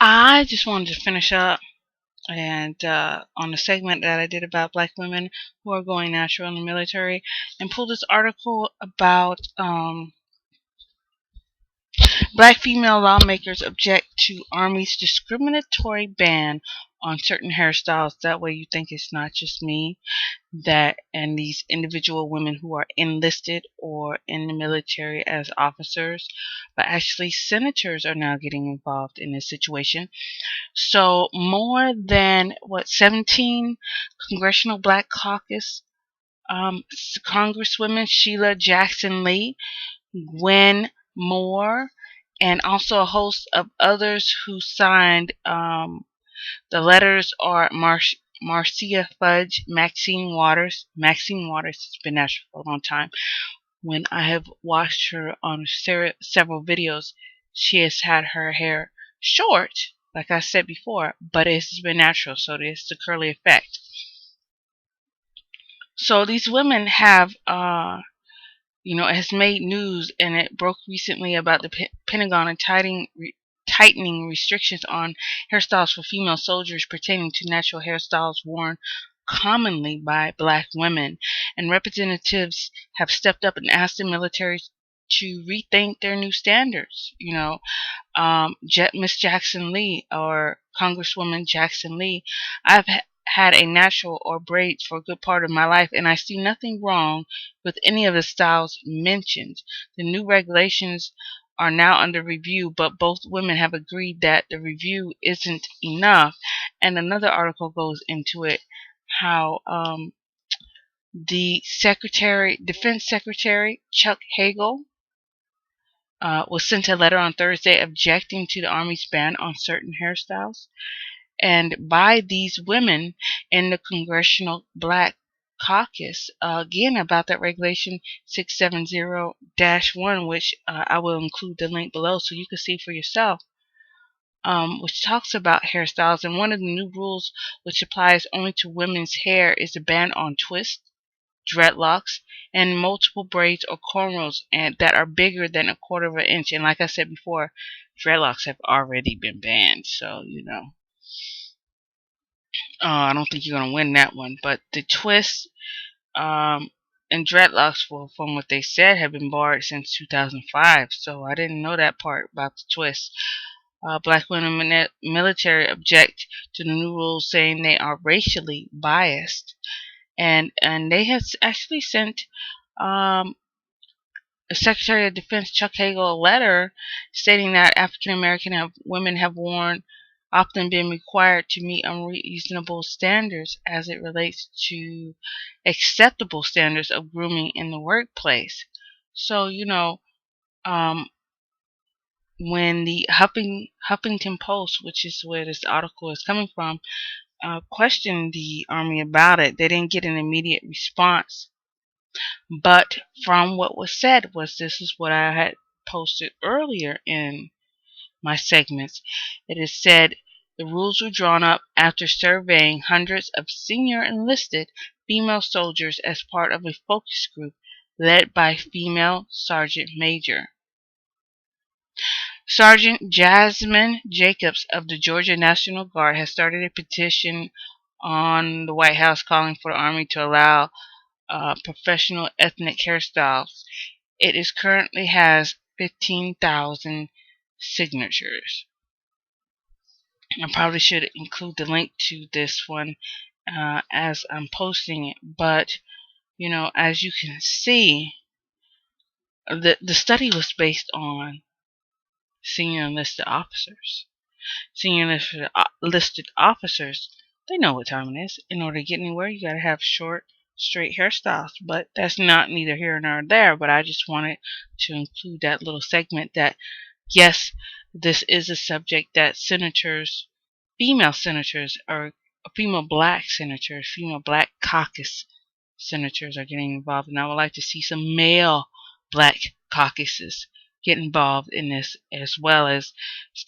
I just wanted to finish up and on the segment that I did about black women who are going natural in the military, and pull this article about black female lawmakers object to Army's discriminatory ban on certain hairstyles. That way you think it's not just me that and these individual women who are enlisted or in the military as officers, but actually senators are now getting involved in this situation. So more than 17 Congressional Black Caucus Congresswomen Sheila Jackson Lee, Gwen Moore, and also a host of others who signed the letters are Marcia Fudge, Maxine Waters. Maxine Waters has been national for a long time. When I have watched her on several videos, she has had her hair short, like I said before, but it's been natural, so it's the curly effect. So these women have, it has made news, and it broke recently about the Pentagon and tightening restrictions on hairstyles for female soldiers pertaining to natural hairstyles worn commonly by black women. And representatives have stepped up and asked the military to rethink their new standards. Miss Jackson Lee, or Congresswoman Jackson Lee, I've had a natural or braids for a good part of my life, and I see nothing wrong with any of the styles mentioned. The new regulations are now under review, but both women have agreed that the review isn't enough. And another article goes into it how the Defense Secretary Chuck Hagel was sent a letter on Thursday objecting to the Army's ban on certain hairstyles, and by these women in the Congressional Black Caucus, again about that regulation 670-1, which I will include the link below so you can see for yourself, which talks about hairstyles. And one of the new rules, which applies only to women's hair, is a ban on twists, dreadlocks, and multiple braids or cornrows and that are bigger than a quarter of an inch. And like I said before, dreadlocks have already been banned, so I don't think you're gonna win that one. But the twists and dreadlocks, from what they said, have been barred since 2005. So I didn't know that part about the twists. Black women in the military object to the new rules, saying they are racially biased, and they have actually sent Secretary of Defense Chuck Hagel a letter stating that African American women have often been required to meet unreasonable standards as it relates to acceptable standards of grooming in the workplace. So, when the Huffington Post, which is where this article is coming from, questioned the Army about it, they didn't get an immediate response. But from what was said this is what I had posted earlier in my segments. It is said the rules were drawn up after surveying hundreds of senior enlisted female soldiers as part of a focus group led by female Sergeant Major. Sergeant Jasmine Jacobs of the Georgia National Guard has started a petition on the White House calling for the Army to allow professional ethnic hairstyles. It currently has 15,000 signatures. I probably should include the link to this one as I'm posting it, but as you can see, the study was based on senior enlisted officers. Senior enlisted officers, they know what time it is. In order to get anywhere, you gotta have short, straight hairstyles. But that's not neither here nor there. But I just wanted to include that little segment that, yes, this is a subject that female senators, or female black senators, female black caucus senators are getting involved. And I would like to see some male black caucuses get involved in this as well as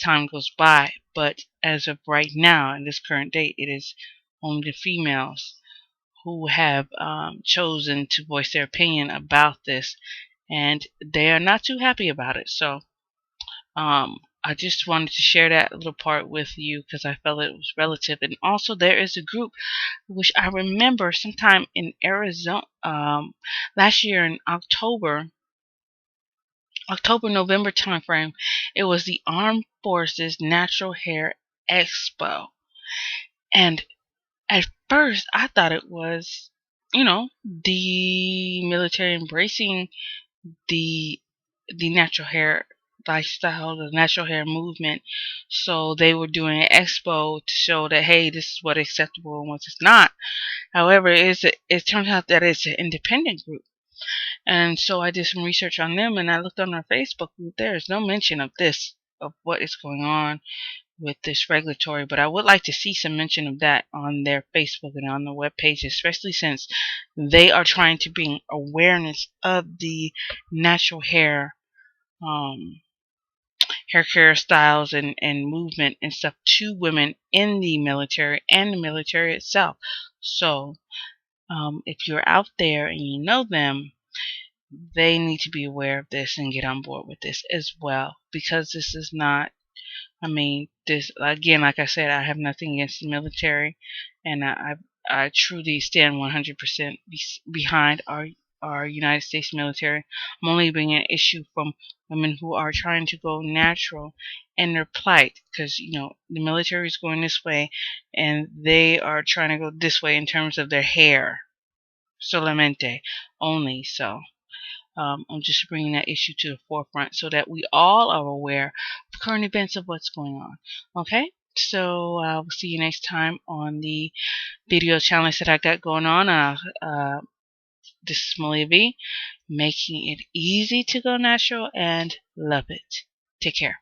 time goes by. But as of right now, in this current date, it is only the females who have chosen to voice their opinion about this, and they are not too happy about it. So I I just wanted to share that little part with you because I felt it was relative. And also, there is a group which I remember sometime in Arizona, last year in November timeframe. It was the Armed Forces Natural Hair Expo, and at first I thought it was, the military embracing the natural hair lifestyle, the natural hair movement. So they were doing an expo to show that, hey, this is what is acceptable and what is not. However, it turns out that it's an independent group. And so I did some research on them, and I looked on their Facebook group. There is no mention of this, of what is going on with this regulatory, but I would like to see some mention of that on their Facebook and on the web page, especially since they are trying to bring awareness of the natural um, hair care styles and movement and stuff to women in the military and the military itself. So if you're out there and you know them, they need to be aware of this and get on board with this as well, because this is not, this again, like I said, I have nothing against the military, and I truly stand 100% behind our United States military. I'm only bringing an issue from women who are trying to go natural in their plight, because the military is going this way, and they are trying to go this way in terms of their hair, solamente only. So I'm just bringing that issue to the forefront so that we all are aware of current events of what's going on. Okay? So we'll see you next time on the video challenge that I got going on. This is Malia V, making it easy to go natural and love it. Take care.